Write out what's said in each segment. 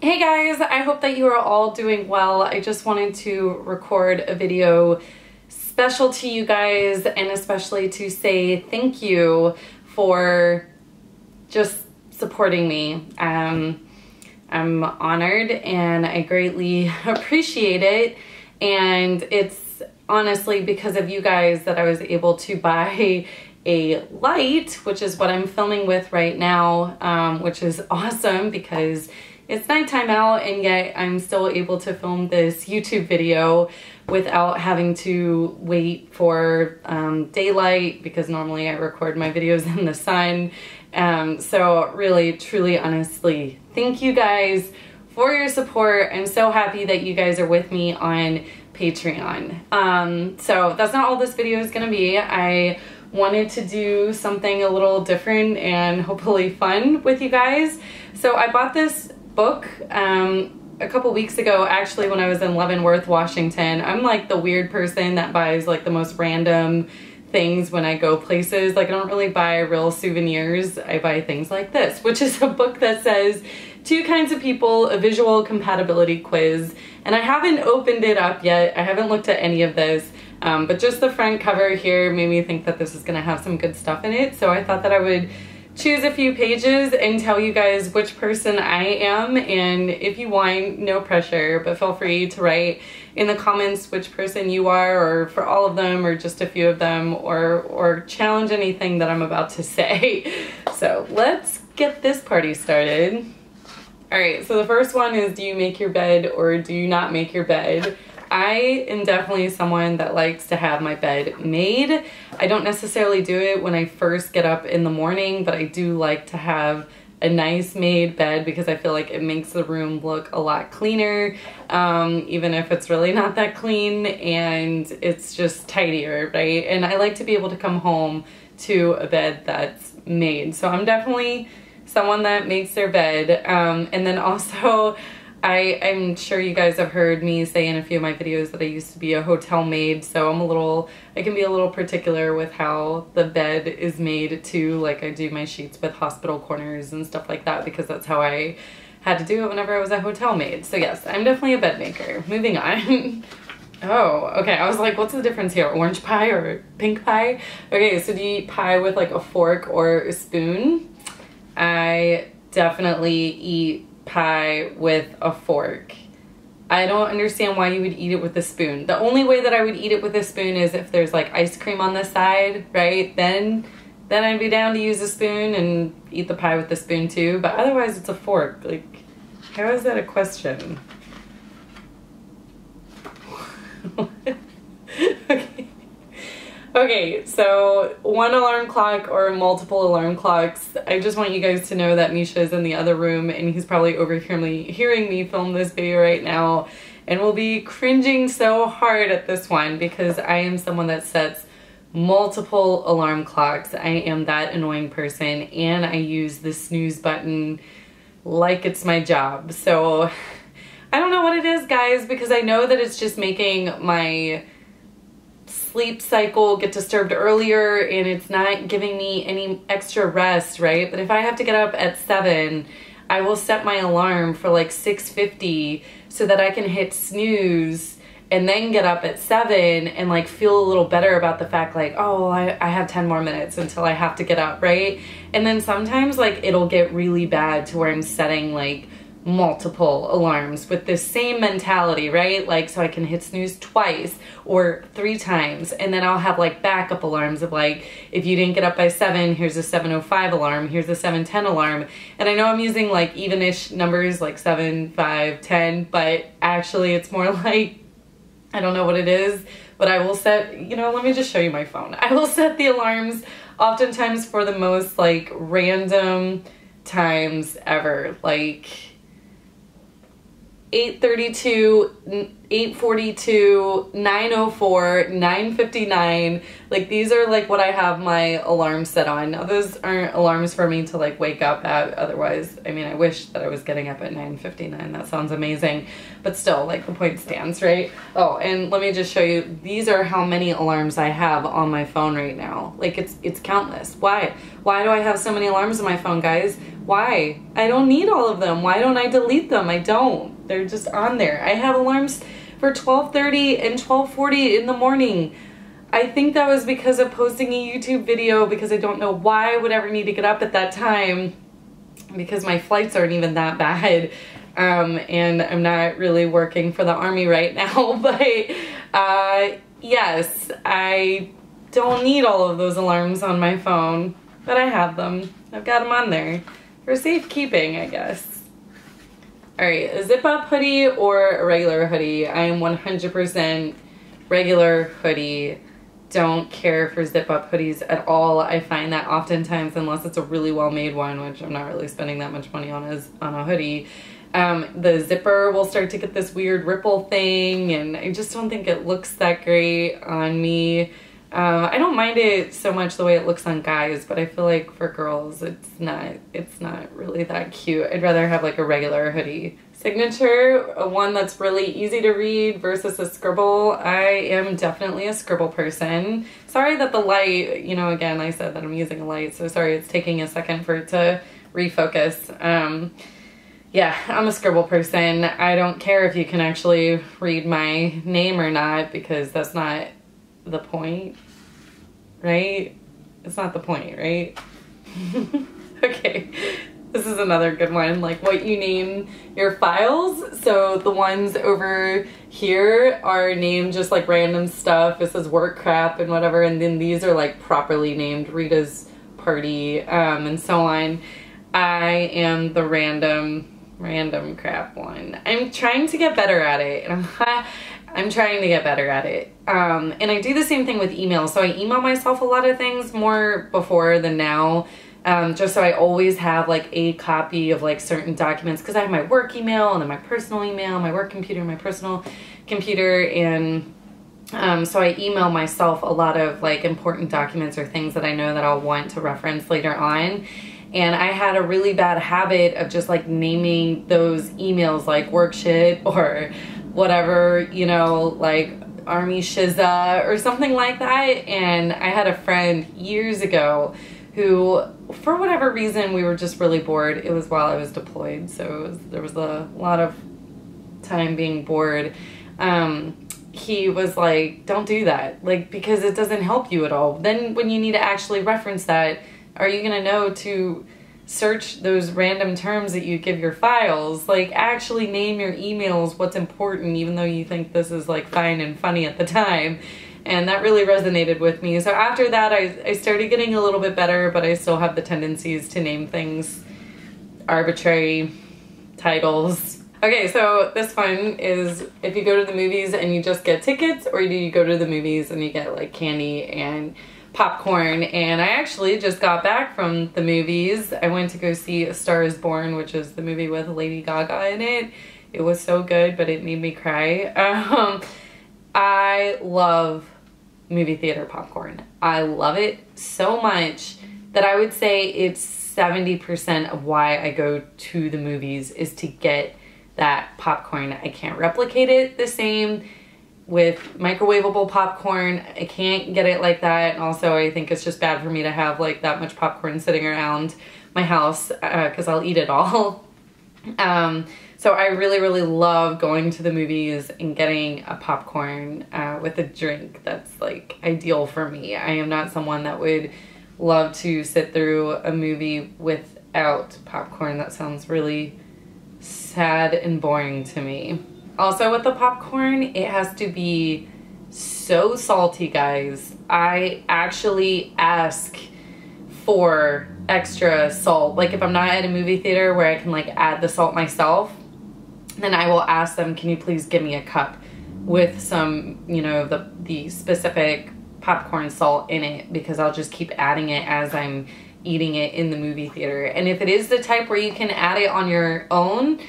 Hey guys, I hope that you are all doing well. I just wanted to record a video special to you guys and especially to say thank you for just supporting me. I'm honored and I greatly appreciate it, and it's honestly because of you guys that I was able to buy a light, which is what I'm filming with right now, which is awesome because it's nighttime out and yet I'm still able to film this YouTube video without having to wait for daylight, because normally I record my videos in the sun. So really, truly, honestly, thank you guys for your support. I'm so happy that you guys are with me on Patreon. So that's not all this video is gonna be. I wanted to do something a little different and hopefully fun with you guys. So I bought this book a couple weeks ago, actually, when I was in Leavenworth, Washington. I'm like the weird person that buys like the most random things when I go places. Like, I don't really buy real souvenirs. I buy things like this, which is a book that says 2 Kinds of People, a visual compatibility quiz. And I haven't opened it up yet. I haven't looked at any of this, but just the front cover here made me think that this is gonna have some good stuff in it. So I thought that I would choose a few pages and tell you guys which person I am, and if you want, no pressure, but feel free to write in the comments which person you are, or for all of them, or just a few of them, or challenge anything that I'm about to say. So let's get this party started. All right, so the first one is, do you make your bed or do you not make your bed? I am definitely someone that likes to have my bed made. I don't necessarily do it when I first get up in the morning, but I do like to have a nice made bed because I feel like it makes the room look a lot cleaner, even if it's really not that clean, and it's just tidier, right? And I like to be able to come home to a bed that's made. So I'm definitely someone that makes their bed. And then also, I'm sure you guys have heard me say in a few of my videos that I used to be a hotel maid, so I can be a little particular with how the bed is made too. Like, I do my sheets with hospital corners and stuff like that because that's how I had to do it whenever I was a hotel maid. So yes, I'm definitely a bed maker. Moving on. Oh, okay, I was like, what's the difference here? Orange pie or pink pie? Okay, so do you eat pie with like a fork or a spoon? I definitely eat pie with a fork. I don't understand why you would eat it with a spoon. The only way that I would eat it with a spoon is if there's like ice cream on the side, right? Then I'd be down to use a spoon and eat the pie with the spoon too, but otherwise it's a fork. Like, how is that a question? Okay, so one alarm clock or multiple alarm clocks. I just want you guys to know that Misha is in the other room and he's probably hearing me film this video right now and will be cringing so hard at this one because I am someone that sets multiple alarm clocks. I am that annoying person, and I use the snooze button like it's my job. So I don't know what it is, guys, because I know that it's just making my sleep cycle get disturbed earlier and it's not giving me any extra rest, right? But if I have to get up at 7, I will set my alarm for like 6:50 so that I can hit snooze and then get up at 7 and like feel a little better about the fact like, oh, I have 10 more minutes until I have to get up, right? And then sometimes like it'll get really bad to where I'm setting like multiple alarms with the same mentality, right? Like, so I can hit snooze twice or 3 times, and then I'll have like backup alarms of like, if you didn't get up by 7, here's a 7:05 alarm, here's a 7:10 alarm. And I know I'm using like even-ish numbers like 7, 5, 10, but actually it's more like, I don't know what it is, but I will set, you know, let me just show you my phone. I will set the alarms oftentimes for the most like random times ever, like 8:32, 8:42, 9:04, 9:59. Like, these are like what I have my alarm set on. Now, those aren't alarms for me to like wake up at. Otherwise, I mean, I wish that I was getting up at 9:59. That sounds amazing. But still, like, the point stands, right? Oh, and let me just show you. These are how many alarms I have on my phone right now. Like, it's countless. Why? Why do I have so many alarms on my phone, guys? Why? I don't need all of them. Why don't I delete them? I don't. They're just on there. I have alarms for 12:30 and 12:40 in the morning. I think that was because of posting a YouTube video, because I don't know why I would ever need to get up at that time, because my flights aren't even that bad. And I'm not really working for the Army right now, but yes, I don't need all of those alarms on my phone, but I have them. I've got them on there for safekeeping, I guess. All right, a zip-up hoodie or a regular hoodie? I am 100% regular hoodie. Don't care for zip-up hoodies at all. I find that oftentimes, unless it's a really well-made one, which I'm not really spending that much money on a hoodie, the zipper will start to get this weird ripple thing, and I just don't think it looks that great on me. I don't mind it so much the way it looks on guys, but I feel like for girls it's not really that cute. I'd rather have like a regular hoodie. Signature, one that's really easy to read versus a scribble. I am definitely a scribble person. Sorry that the light, you know, again, I said that I'm using a light, so sorry it's taking a second for it to refocus. Yeah, I'm a scribble person. I don't care if you can actually read my name or not, because that's not the point, right? It's not the point, right? Okay, this is another good one, like what you name your files. So the ones over here are named just like random stuff. It says work crap and whatever, and then these are like properly named Rita's party, and so on. I am the random crap one. I'm trying to get better at it, and I'm trying to get better at it. And I do the same thing with email. So I email myself a lot of things more before than now, just so I always have like a copy of like certain documents, because I have my work email and then my personal email, my work computer, my personal computer, and so I email myself a lot of like important documents or things that I know that I'll want to reference later on. And I had a really bad habit of just like naming those emails like work shit or whatever, you know, like Army Shiza or something like that. And I had a friend years ago who, for whatever reason, we were just really bored. It was while I was deployed, so there was a lot of time being bored. He was like, don't do that, like, because it doesn't help you at all. Then when you need to actually reference that, are you gonna know to search those random terms that you give your files? Like, actually name your emails what's important, even though you think this is like fine and funny at the time. And that really resonated with me. So after that, I started getting a little bit better, but I still have the tendencies to name things arbitrary titles. Okay, so this one is if you go to the movies and you just get tickets, or do you go to the movies and you get like candy and popcorn. And I actually just got back from the movies. I went to go see A Star is Born, which is the movie with Lady Gaga in it. It was so good, but it made me cry. I love movie theater popcorn. I love it so much that I would say it's 70% of why I go to the movies is to get that popcorn. I can't replicate it the same with microwavable popcorn. I can't get it like that. And also I think it's just bad for me to have like that much popcorn sitting around my house, because I'll eat it all. So I really, really love going to the movies and getting a popcorn with a drink. That's like ideal for me. I am not someone that would love to sit through a movie without popcorn. That sounds really sad and boring to me. Also with the popcorn, it has to be so salty, guys. I actually ask for extra salt. Like if I'm not at a movie theater where I can like add the salt myself, then I will ask them, can you please give me a cup with some, you know, the specific popcorn salt in it, because I'll just keep adding it as I'm eating it in the movie theater. And if it is the type where you can add it on your own,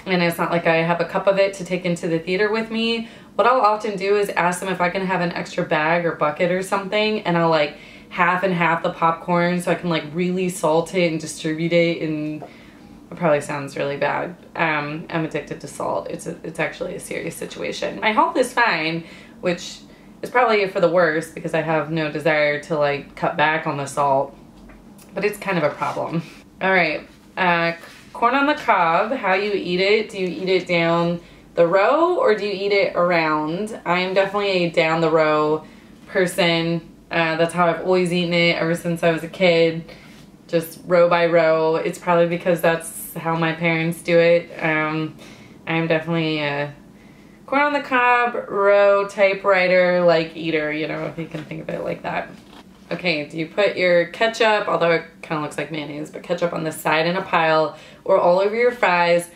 and it's not like I have a cup of it to take into the theater with me, what I'll often do is ask them if I can have an extra bag or bucket or something, and I'll like half and half the popcorn so I can like really salt it and distribute it. And it probably sounds really bad. I'm addicted to salt. It's actually a serious situation. My health is fine, which is probably for the worst because I have no desire to like cut back on the salt, but it's kind of a problem. All right, corn on the cob, how you eat it. Do you eat it down the row or do you eat it around? I am definitely a down the row person. That's how I've always eaten it ever since I was a kid. Just row by row. It's probably because that's how my parents do it. I'm definitely a corn on the cob, row typewriter, like eater, you know, if you can think of it like that. Okay, do you put your ketchup, although it kind of looks like mayonnaise, but ketchup on the side in a pile or all over your fries?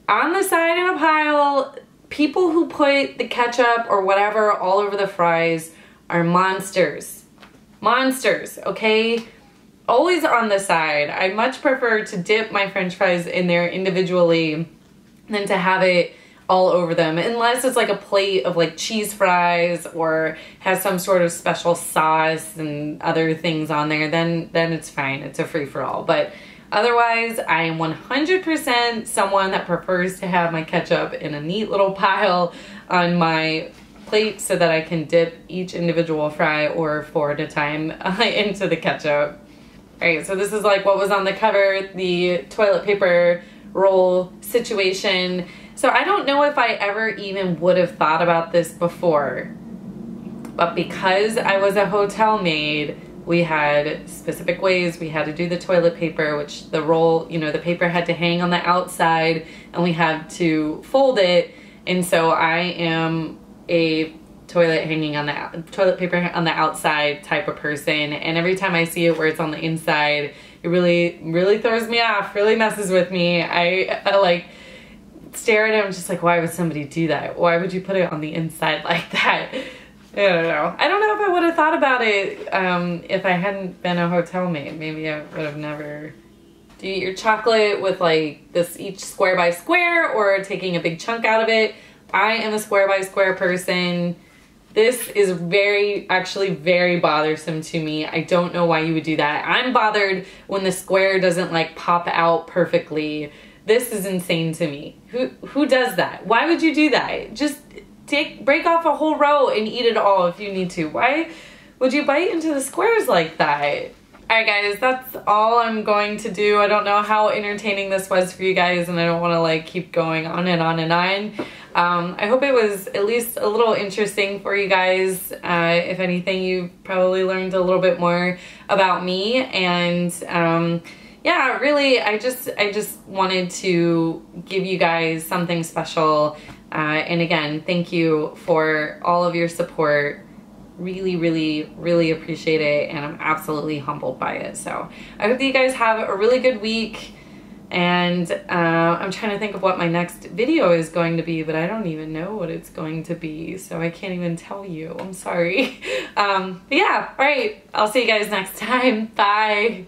On the side in a pile, people who put the ketchup or whatever all over the fries are monsters. Monsters, okay? Always on the side. I much prefer to dip my french fries in there individually than to have it all over them, unless it's like a plate of like cheese fries or has some sort of special sauce and other things on there, then it's fine. It's a free-for-all. But otherwise, I am 100% someone that prefers to have my ketchup in a neat little pile on my plate so that I can dip each individual fry or 4 at a time into the ketchup. All right, so this is like what was on the cover, the toilet paper roll situation. So I don't know if I ever even would have thought about this before, but because I was a hotel maid, we had specific ways we had to do the toilet paper, which the roll, you know, the paper had to hang on the outside and we had to fold it. And so I am a toilet paper on the outside type of person. And every time I see it where it's on the inside, it really throws me off, really messes with me. I like stare at him just like, why would somebody do that? Why would you put it on the inside like that? I don't know. I don't know if I would have thought about it if I hadn't been a hotel maid. Maybe I would have never. Do you eat your chocolate with like this each square by square or taking a big chunk out of it? I am a square by square person. This is actually very bothersome to me. I don't know why you would do that. I'm bothered when the square doesn't like pop out perfectly. This is insane to me. Who does that? Why would you do that? Just break off a whole row and eat it all if you need to. Why would you bite into the squares like that? Alright guys, that's all I'm going to do. I don't know how entertaining this was for you guys and I don't want to like keep going on and on and on. I hope it was at least a little interesting for you guys. If anything, you probably learned a little bit more about me and yeah, really, I just wanted to give you guys something special. And again, thank you for all of your support. Really, really, really appreciate it. And I'm absolutely humbled by it. So I hope that you guys have a really good week. And I'm trying to think of what my next video is going to be, but I don't even know what it's going to be. So I can't even tell you. I'm sorry. But yeah, all right. I'll see you guys next time. Bye.